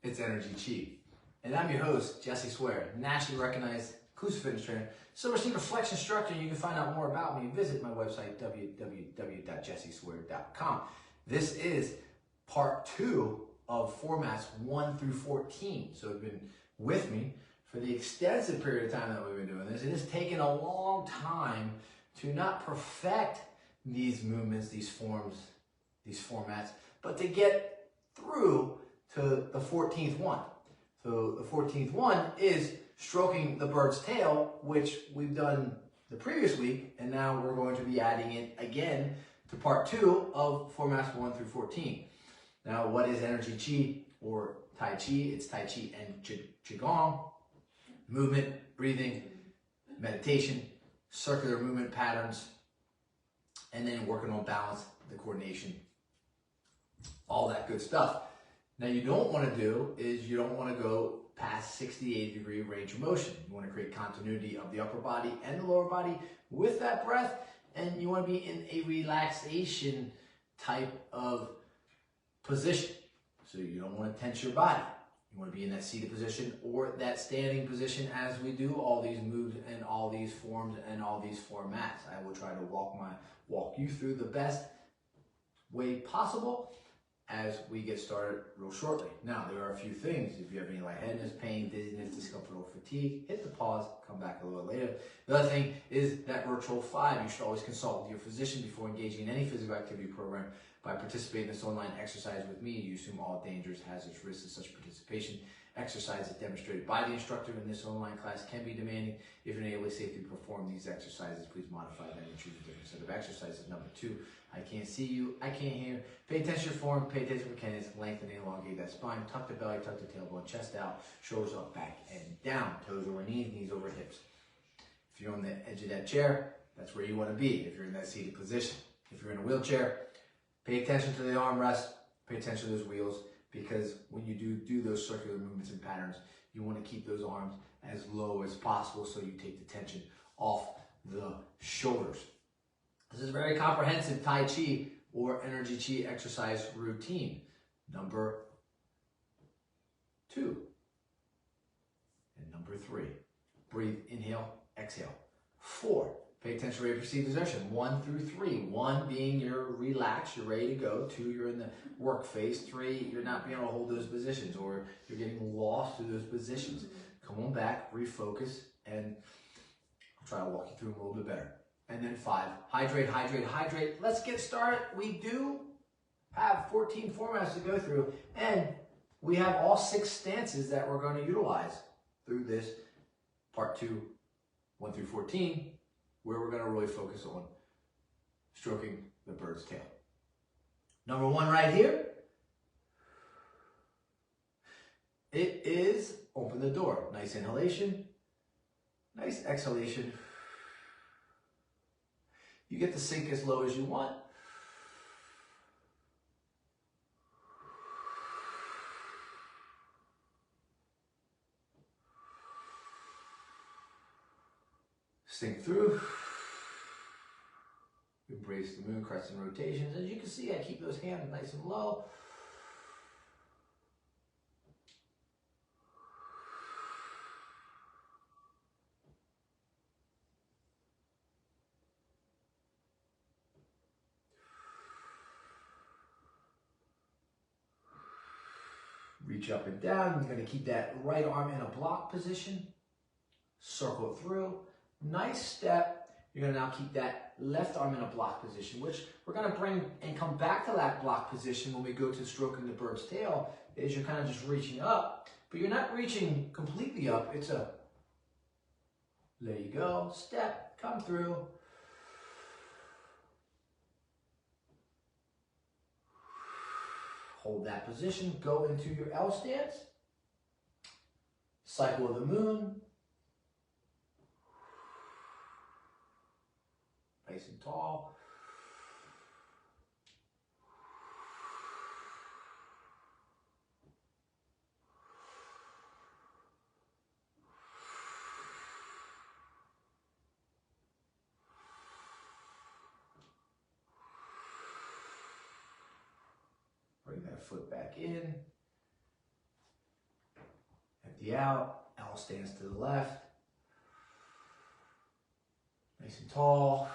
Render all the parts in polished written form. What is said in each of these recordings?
It's Energy Chi. And I'm your host, Jesse Swear, nationally recognized inclusive fitness trainer, silver sneaker flex instructor. You can find out more about me. Visit my website, www.jesseswear.com. This is part 2 of formats 1 through 14. So you've been with me for the extensive period of time that we've been doing this. It has taken a long time to not perfect these movements, these forms, these formats, but to get through to the 14th one. So the 14th one is stroking the bird's tail, which we've done the previous week, and now we're going to be adding it again to part 2 of formats 1 through 14. Now, what is Energy Chi or Tai Chi? It's Tai Chi and Qigong. Movement, breathing, meditation, circular movement patterns, and then working on balance, the coordination, all that good stuff. Now, you don't want to do is you don't want to go past 60 to 80 degree range of motion. You want to create continuity of the upper body and the lower body with that breath, and you want to be in a relaxation type of position. So you don't want to tense your body. You want to be in that seated position or that standing position as we do all these moves and all these forms and all these formats. I will try to walk you through the best way possible as we get started real shortly. Now, there are a few things. If you have any lightheadedness, pain, dizziness, discomfort, or fatigue, hit the pause, come back a little later. The other thing is that virtual 5. You should always consult with your physician before engaging in any physical activity program. By participating in this online exercise with me, you assume all dangers, hazards, risks of such participation. Exercises demonstrated by the instructor in this online class can be demanding. If you're unable to safely perform these exercises, please modify them and choose a different set of exercises. Number 2, I can't see you, I can't hear. Pay attention to your form, pay attention to mechanics, lengthen and elongate that spine, tuck the belly, tuck the tailbone, chest out, shoulders up, back, and down. Toes over knees, knees over hips. If you're on the edge of that chair, that's where you want to be if you're in that seated position. If you're in a wheelchair, pay attention to the armrest, pay attention to those wheels, because when you do those circular movements and patterns, you want to keep those arms as low as possible so you take the tension off the shoulders. This is a very comprehensive Tai Chi or Energy Chi exercise routine. Number 2 and number 3. Breathe, inhale, exhale. 4. Pay attention to your perceived exertion. 1 through 3. 1 being you're relaxed, you're ready to go. 2, you're in the work phase. 3, you're not being able to hold those positions or you're getting lost through those positions. Come on back, refocus, and I'll try to walk you through them a little bit better. And then 5, hydrate, hydrate, hydrate. Let's get started. We do have 14 formats to go through, and we have all 6 stances that we're going to utilize through this part 2, 1 through 14, where we're going to really focus on stroking the bird's tail. Number 1 right here, it is open the door. Nice inhalation, nice exhalation. You get to sink as low as you want. Sink through. Embrace the moon, crescent rotations. As you can see, I keep those hands nice and low. Reach up and down. You're going to keep that right arm in a block position. Circle it through. Nice step. You're going to now keep that left arm in a block position, which we're going to bring and come back to that block position when we go to stroking the bird's tail, is you're kind of just reaching up, but you're not reaching completely up. It's a, there you go, step, come through. Hold that position, go into your L stance, cycle of the moon, nice and tall. Bring that foot back in. Empty out, L stance to the left. Nice and tall.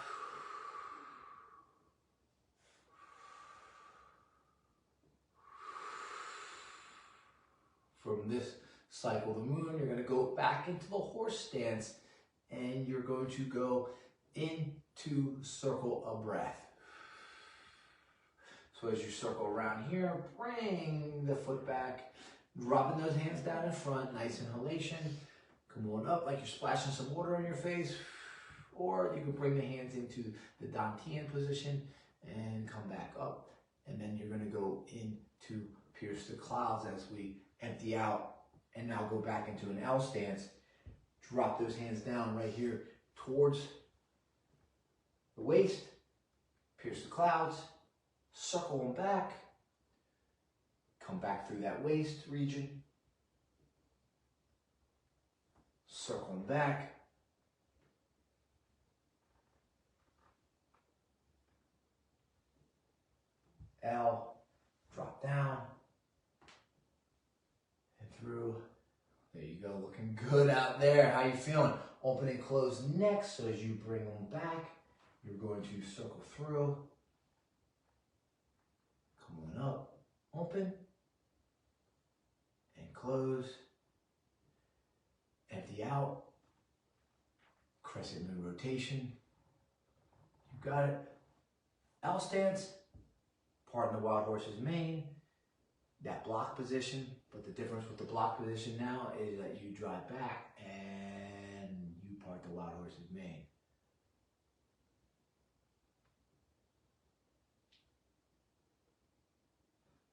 From this cycle of the moon, you're going to go back into the horse stance and you're going to go into circle of breath. So as you circle around here, bring the foot back, dropping those hands down in front, nice inhalation. Come on up like you're splashing some water on your face, or you can bring the hands into the Dantian position and come back up. And then you're going to go into pierce the clouds as we empty out and now go back into an L stance. Drop those hands down right here towards the waist, pierce the clouds, circle them back, come back through that waist region, circle them back, L, drop down, and through. There you go, looking good out there. How you feeling? Open and close next, so as you bring them back, you're going to circle through. Come on up, open, and close. Empty out. Crescent moon rotation. You got it. L stance, pardon the wild horse's mane. That block position, but the difference with the block position now is that you drive back and you part the wild horse's mane.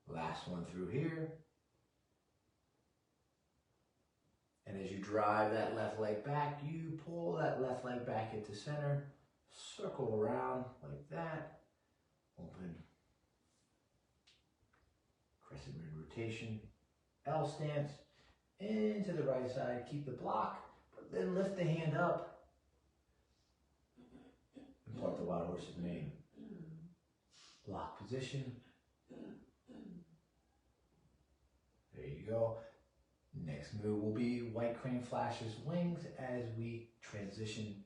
Last one through here. And as you drive that left leg back, you pull that left leg back into center, circle around like that, open. Crescent moon rotation, L stance, into the right side, keep the block, but then lift the hand up and part the wild horse's mane. Block position. There you go. Next move will be white crane flashes wings as we transition,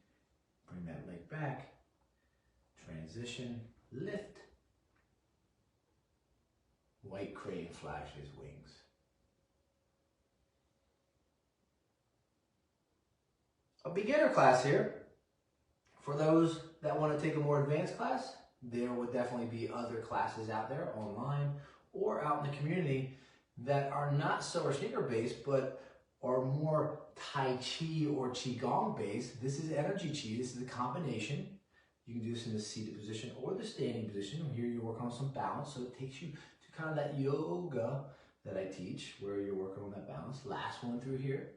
bring that leg back, transition, lift. White crane flashes wings. A beginner class here. For those that want to take a more advanced class, there would definitely be other classes out there online or out in the community that are not so or sneaker based, but are more Tai Chi or Qigong based. This is Energy Chi. This is a combination. You can do this in the seated position or the standing position. Here you work on some balance, so it takes you kind of that yoga that I teach where you're working on that balance. Last one through here,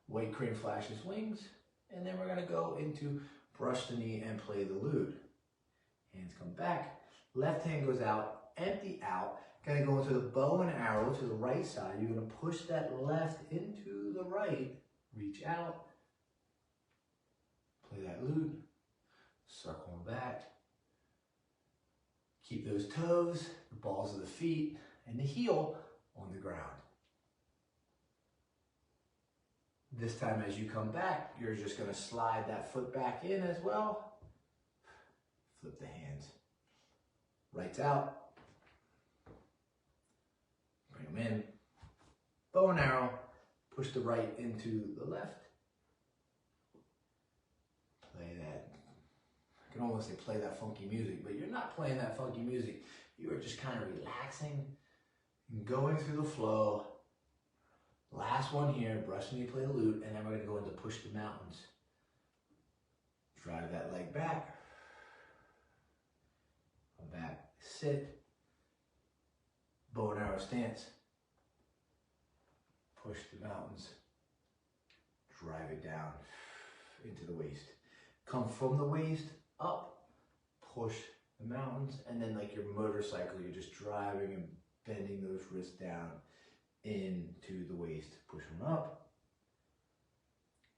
white crane flashes wings, and then we're going to go into brush the knee and play the lute. Hands come back, left hand goes out, empty out, going to go into the bow and arrow to the right side. You're going to push that left into the right, reach out, play that lute, circle back. Keep those toes, the balls of the feet, and the heel on the ground. This time as you come back, you're just going to slide that foot back in as well. Flip the hands. Right's out. Bring them in. Bow and arrow. Push the right into the left. Play that. I can almost say play that funky music, but you're not playing that funky music. You are just kind of relaxing and going through the flow. Last one here, brush the knee, play the lute, and then we're going to go into push the mountains. Drive that leg back. Come back, sit. Bow and arrow stance. Push the mountains. Drive it down into the waist. Come from the waist up, push the mountains, and then like your motorcycle, you're just driving and bending those wrists down into the waist. Push them up.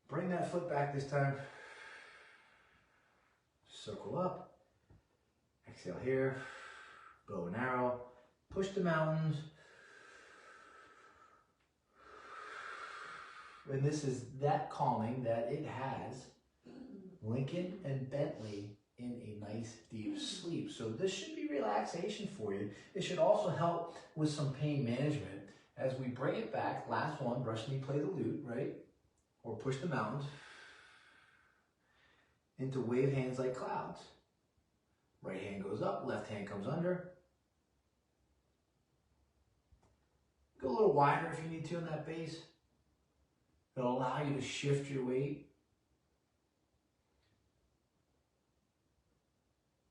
Bring that foot back this time. Circle up. Exhale here. Bow and arrow. Push the mountains. And this is that calming that it has Lincoln and Bentley in a nice deep sleep. So this should be relaxation for you. It should also help with some pain management as we bring it back. Last one, brush knee, play the lute, right? Or push the mountains into wave hands like clouds. Right hand goes up, left hand comes under. Go a little wider if you need to on that base. It'll allow you to shift your weight.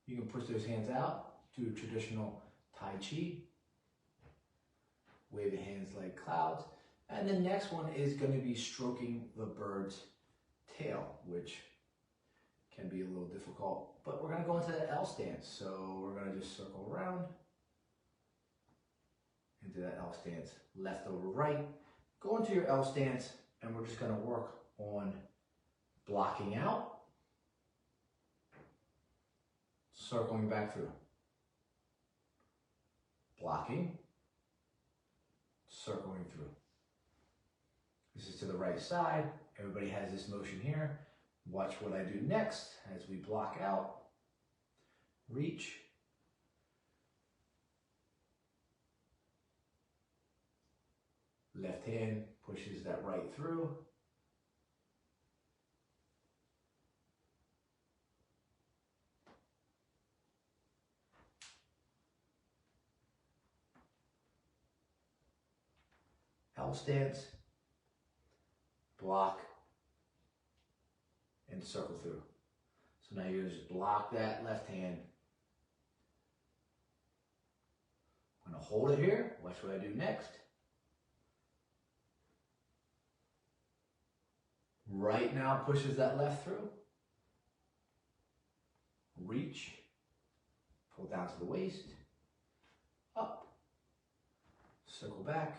You can push those hands out, do a traditional Tai Chi. Wave the hands like clouds. And the next one is going to be stroking the bird's tail, which can be a little difficult. But we're going to go into that L stance. So we're going to just circle around into that L stance, left over right. Go into your L stance, and we're just going to work on blocking out, circling back through, blocking, circling through. This is to the right side. Everybody has this motion here. Watch what I do next as we block out, reach, left hand pushes that right through. L stance, block, and circle through. So now you just block that left hand. I'm going to hold it here. Watch what I do next. Right now pushes that left through. Reach. Pull down to the waist. Up. Circle back.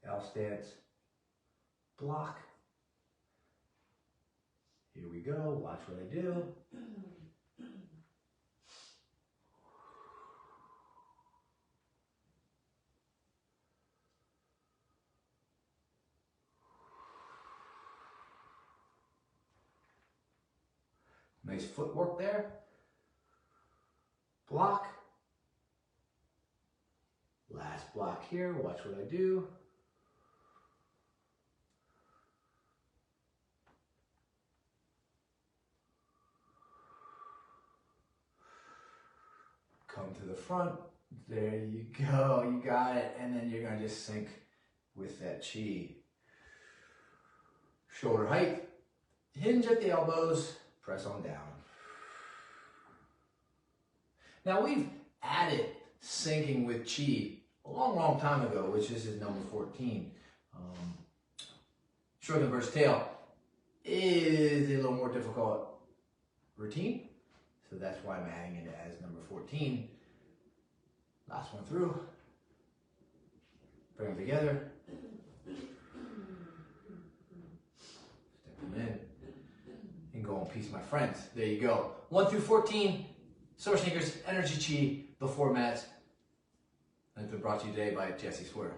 L stance. Block. Here we go. Watch what I do. Nice footwork there. Block. Last block here. Watch what I do. Come to the front. There you go. You got it. And then you're going to just sink with that chi. Shoulder height. Hinge at the elbows. Press on down. Now we've added sinking with chi a long, long time ago, which is number 14. Stroking the bird's tail is a little more difficult routine, so that's why I'm adding it as number 14. Last one through. Bring them together. Step them in. And go in peace, my friends. There you go. 1 through 14, Silver Sneakers, Energy Chi, the formats. And it's been brought to you today by Jesse Swear.